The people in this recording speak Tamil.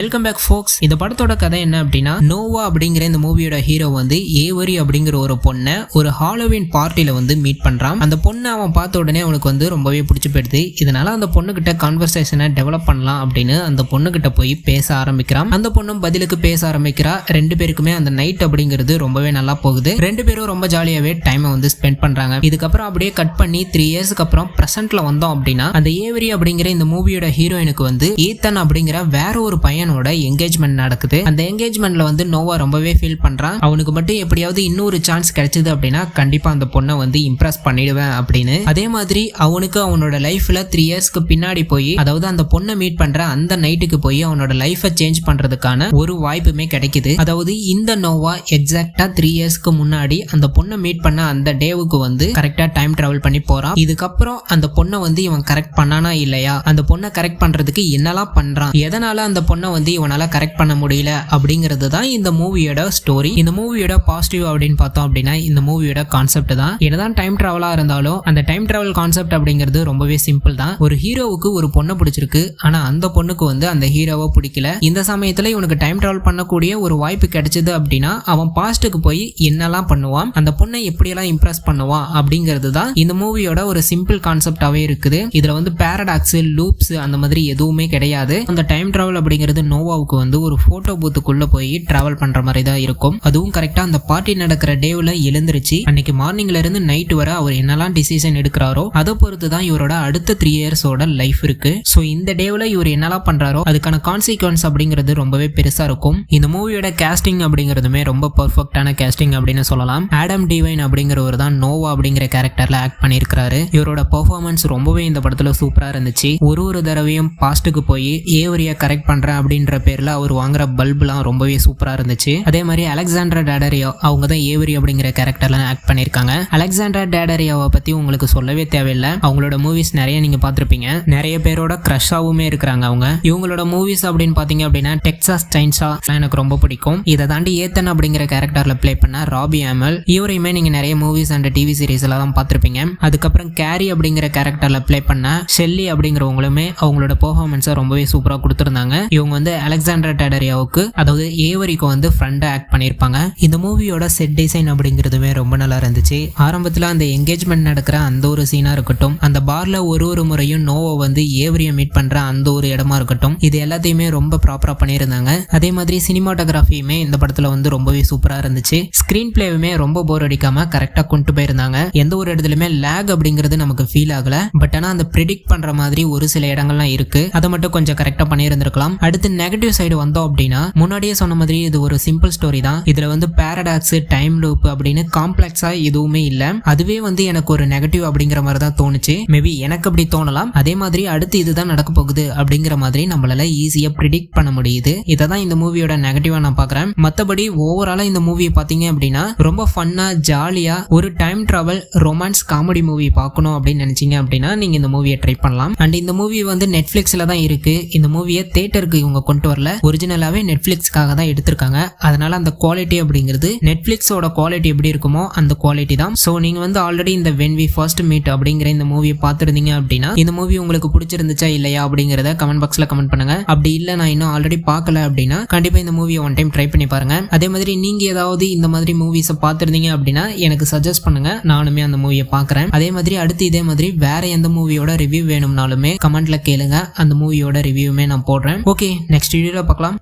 வெல்கம் பேக் ஃபோக்ஸ். இந்த படத்தோட கதை என்ன அப்படின்னா, நோவா அப்படிங்கிற இந்த மூவியோட ஹீரோ வந்து ஏவரி அப்படிங்கிற ஒரு பொண்ணை ஒரு ஹாலோவின் பார்ட்டியில வந்து மீட் பண்றான். அந்த பொண்ணை அவன் பார்த்த உடனே அவனுக்கு வந்து ரொம்பவே பிடிச்சி போயிடுது. இதனால அந்த பொண்ணுகிட்ட கான்வர்சேஷனை டெவலப் பண்ணலாம் அப்படின்னு அந்த பொண்ணுகிட்ட போய் பேச ஆரம்பிக்கிறான். அந்த பொண்ணும் பதிலுக்கு பேச ஆரம்பிக்கிறா. ரெண்டு பேருக்குமே அந்த நைட் அப்படிங்கிறது ரொம்பவே நல்லா போகுது. ரெண்டு பேரும் ரொம்ப ஜாலியாவே டைமை வந்து ஸ்பெண்ட் பண்றாங்க. இதுக்கப்புறம் அப்படியே கட் பண்ணி 3 இயர்ஸ்க்கு அப்புறம் பிரசன்ட்ல வந்தோம் அப்படின்னா, அந்த ஏவரி அப்படிங்கிற இந்த மூவியோட ஹீரோயினுக்கு வந்து ஈத்தன் அப்படிங்கிற வேற ஒரு பையன் என்கேஜ்மெண்ட் நடக்குது. அந்த என்கேஜ்மெண்ட்ல வந்து நோவா ரொம்பவே ஃபீல் பண்றான். அவனுக்கு மட்டும் எப்படியாவது இன்னொரு சான்ஸ் கிடைச்சது அப்படின்னா கண்டிப்பா அந்த பொண்ணை வந்து இம்ப்ரெஸ் பண்ணிடுவேன் அப்படின்னு. அதே மாதிரி அவனுக்கு அவனோட லைஃப்ல 3 இயர்ஸ்க்கு பின்னாடி போய், அதாவது அந்த பொண்ணை மீட் பண்ற அந்த நைட்டுக்கு போய் அவனோட லைஃபை சேஞ்ச் பண்றதுக்கான ஒரு வாய்ப்புமே கிடைக்குது. அதாவது இந்த நோவா எக்ஸாக்டா 3 இயர்ஸ்க்கு முன்னாடி அந்த பொண்ணை மீட் பண்ண அந்த டேவுக்கு வந்து கரெக்டா டைம் டிராவல் பண்ணி போறான். இதுக்கப்புறம் அந்த பொண்ணை வந்து இவன் கரெக்ட் பண்ணானா இல்லையா, அந்த பொண்ணை கரெக்ட் பண்றதுக்கு என்னெல்லாம் பண்றான், எதனால அந்த பொண்ணை வந்து இவனால கரெக்ட் பண்ண முடியல அப்படிங்கிறது தான் இந்த மூவியோட ஸ்டோரி. இந்த மூவியோட பாசிட்டிவ் அப்படின்னு பார்த்தோம் அப்படின்னா, இந்த மூவியோட கான்செப்ட் தான். என்னதான் டைம் டிராவலா இருந்தாலும் அந்த டைம் டிராவல் கான்செப்ட் அப்படிங்கிறது ரொம்பவே சிம்பிள் தான். ஒரு ஹீரோவுக்கு ஒரு பொண்ணை பிடிச்சிருக்கு, ஆனா அந்த பொண்ணுக்கு வந்து அந்த ஹீரோவை பிடிக்கல. இந்த சமயத்துல இவனுக்கு டைம் டிராவல் பண்ணக்கூடிய ஒரு வாய்ப்பு கிடைச்சது அப்படின்னா அவன் பாஸ்ட்டுக்கு போய் என்னெல்லாம் பண்ணுவான், அந்த பொண்ணை எப்படியெல்லாம் இம்ப்ரெஸ் பண்ணுவான் அப்படிங்கிறது தான் இந்த மூவியோட ஒரு சிம்பிள் கான்செப்டாவே இருக்குது. இதுல வந்து பேரடாக்ஸ், லூப்ஸ் அந்த மாதிரி எதுவுமே கிடையாது. அந்த டைம் டிராவல் அப்படிங்கிறது நோவாவுக்கு வந்து ஒரு போட்டோ பூத்துக்குள்ள போய் டிராவல் பண்ற மாதிரி தான் இருக்கும். அதுவும் கரெக்டா அந்த பார்ட்டி நடக்கிற டேவ்ல எழுந்திருச்சு அன்னைக்கு மார்னிங்ல இருந்து நைட் வரை அவர் என்னெல்லாம் டிசிஷன் எடுக்கிறாரோ அதை பொறுத்து தான் இவரோட அடுத்த 3 இயர்ஸோட லைஃப் இருக்கு. சோ இந்த டேவ்ல இவர் என்னெல்லாம் பண்றாரோ அதுக்கான கான்சிக்வன்ஸ் அப்படிங்கிறது ரொம்பவே பெருசா இருக்கும். இந்த மூவியோட கேஸ்டிங் அப்படிங்கிறதுமே ரொம்ப பெர்ஃபெக்டான கேஸ்டிங் அப்படின்னு சொல்லலாம். ஆடம் டிவைன் அப்படிங்கிறவர் தான் நோவா அப்படிங்கிற கேரக்டர்ல ஆக்ட் பண்ணியிருக்காரு. இவரோட பெர்ஃபார்மன்ஸ் ரொம்பவே இந்த படத்துல சூப்பரா இருந்துச்சு. ஒரு தடவையும் பாஸ்ட்டுக்கு போய் ஏவரியா கரெக்ட் பண்றேன் அப்படின்ற பேர்ல அவர் வாங்குற பல்புலாம் ரொம்பவே சூப்பரா இருந்துச்சு. அதே மாதிரி அலெக்சாண்டர் டாடரியோ அவங்க தான் ஏவரி அப்படிங்கிற கேரக்டர்ல ஆக்ட் பண்ணிருக்காங்க. அலெக்சாண்டர் டாடரியோவை பத்தி உங்களுக்கு சொல்லவே தேவையில்லை. அவங்களோட மூவிஸ் நிறைய நீங்க பார்த்திருப்பீங்க. நிறைய பேரோட கிரஷாவுமே இருக்கிறாங்க அவங்க. இவங்களோட மூவிஸ் அப்படின்னு பாத்தீங்க அப்படின்னா டெக்சாஸ் செயின்சா எனக்கு ரொம்ப பிடிக்கும். இதை தாண்டி ஏத்தன் அப்படிங்கிற கேரக்டர்ல பிளே பண்ண ராபி ஆமல், இவரையுமே நீங்க நிறைய மூவிஸ் அண்ட் டிவி சீரிஸ் எல்லாம் பார்த்திருப்பீங்க. அதுக்கப்புறம் கேரி அப்படிங்கிற கேரக்டர்ல பிளே பண்ண ஷெல்லி அப்படிங்கிறவங்களுமே அவங்களோட பெர்ஃபார்மன்ஸை ரொம்பவே சூப்பரா கொடுத்திருந்தாங்க. இவங்க வந்து அலெக்சாண்டர் டாடரியோவுக்கு, அதாவது ஏவரிக்கு வந்து ஃப்ரெண்டா ஆக்ட் பண்ணியிருப்பாங்க. இந்த மூவியோட செட் டிசைன் அப்படிங்கிறதுமே ரொம்ப நல்லா இருந்துச்சு. ஆரம்பத்தில் அந்த என்கேஜ்மெண்ட் நடக்கிற அந்த ஒரு சீனா இருக்கட்டும், அந்த பார்ல ஒரு முறையும் நோவா வந்து ஏவரியை மீட் பண்ற அந்த ஒரு இடமா இருக்கட்டும், இது எல்லாத்தையுமே ரொம்ப ப்ராப்பரா பண்ணியிருந்தாங்க. அதே மாதிரி சினிமாட்டோகிராஃபியுமே இந்த படத்துல வந்து ரொம்பவே சூப்பரா இருந்துச்சு. ஸ்கிரீன் பிளேவுமே ரொம்ப போர் அடிக்காம கரெக்டா கொண்டு போயிருந்தாங்க. எந்த ஒரு இடத்துலயுமே லேக் அப்படிங்கிறது நமக்கு ஃபீல் ஆகல. பட் ஆனா அந்த ப்ரிடிக்ட் பண்ற மாதிரி ஒரு சில இடங்கள்லாம் இருக்கு, அதை மட்டும் கொஞ்சம் கரெக்டா பண்ணியிருந்திருக்கலாம். அடுத்து நெகட்டிவ் சைடு வந்தோம் அப்படின்னா, முன்னாடியே சொன்ன மாதிரி இது ஒரு சிம்பிள் ஸ்டோரி தான். இதுல வந்து பேரடாக்ஸ், டைம் லூப் அப்படின்னு காம்ப்ளெக்ஸா எதுவுமே இல்ல. அதுவே வந்து எனக்கு ஒரு நெகட்டிவ் அப்படிங்கிற மாதிரி தான் தோணுச்சு. மேபி எனக்கு அப்படி தோணலாம். அதே மாதிரி அடுத்து இதுதான் நடக்க போகுது அப்படிங்கிற மாதிரி நம்மளால ஈஸியா ப்ரிடிக்ட் பண்ண முடியுது. இதை தான் இந்த மூவியோட நெகட்டிவா நான் பாக்குறேன். மத்தபடி ஓவராலா இந்த மூவியை பாத்தீங்க அப்படின்னா ரொம்ப ஃபன்னா, ஜாலியா ஒரு time travel romance comedy movie பார்க்கணும் அப்படின்னு நினைச்சீங்க அப்படின்னா நீங்க இந்த மூவியை ட்ரை பண்ணலாம். அண்ட் இந்த மூவி வந்து நெட்ஃபிளிக்ஸ்ல தான் இருக்கு. இந்த மூவியை தியேட்டருக்கு இவங்க கொண்டு வரல, ஒரிஜினலாவே நெட்ஃபிளிக்ஸ்க்காக தான் எடுத்திருக்காங்க. அதனால அந்த குவாலிட்டி அப்படிங்கிறது நெட்ஃபிளிக்ஸோட குவாலிட்டி எப்படி இருக்குமோ அந்த குவாலிட்டி தான். சோ நீங்க வந்து ஆல்ரெடி இந்த When We First Meet அப்படிங்கிற இந்த மூவியை பார்த்துருந்தீங்க அப்படின்னா இந்த மூவி உங்களுக்கு பிடிச்சிருந்துச்சா இல்லையா அப்படிங்கறத கமெண்ட் பாக்ஸ்ல கமெண்ட் பண்ணுங்க. அப்படி இல்ல நான் இன்னும் ஆல்ரெடி பார்க்கல அப்படின்னா கண்டிப்பா இந்த மூவியை ஒன் டைம் ட்ரை பண்ணி பாருங்க. அதே மாதிரி நீங்க ஏதாவது இந்த மாதிரி மூவிஸை பார்த்துருந்தீங்க அப்படின்னா எனக்கு சஜஸ்ட் பண்ணுங்க, நானுமே அந்த மூவியை பார்க்கறேன். அதே மாதிரி அடுத்து இதே மாதிரி வேற எந்த மூவியோட ரிவ்யூ வேணும்னாலுமே கமெண்ட்ல கேளுங்க, அந்த மூவியோட ரிவ்யூமே நான் போடுறேன். ஓகே, நெக்ஸ்ட் வீடியோல பார்க்கலாம்.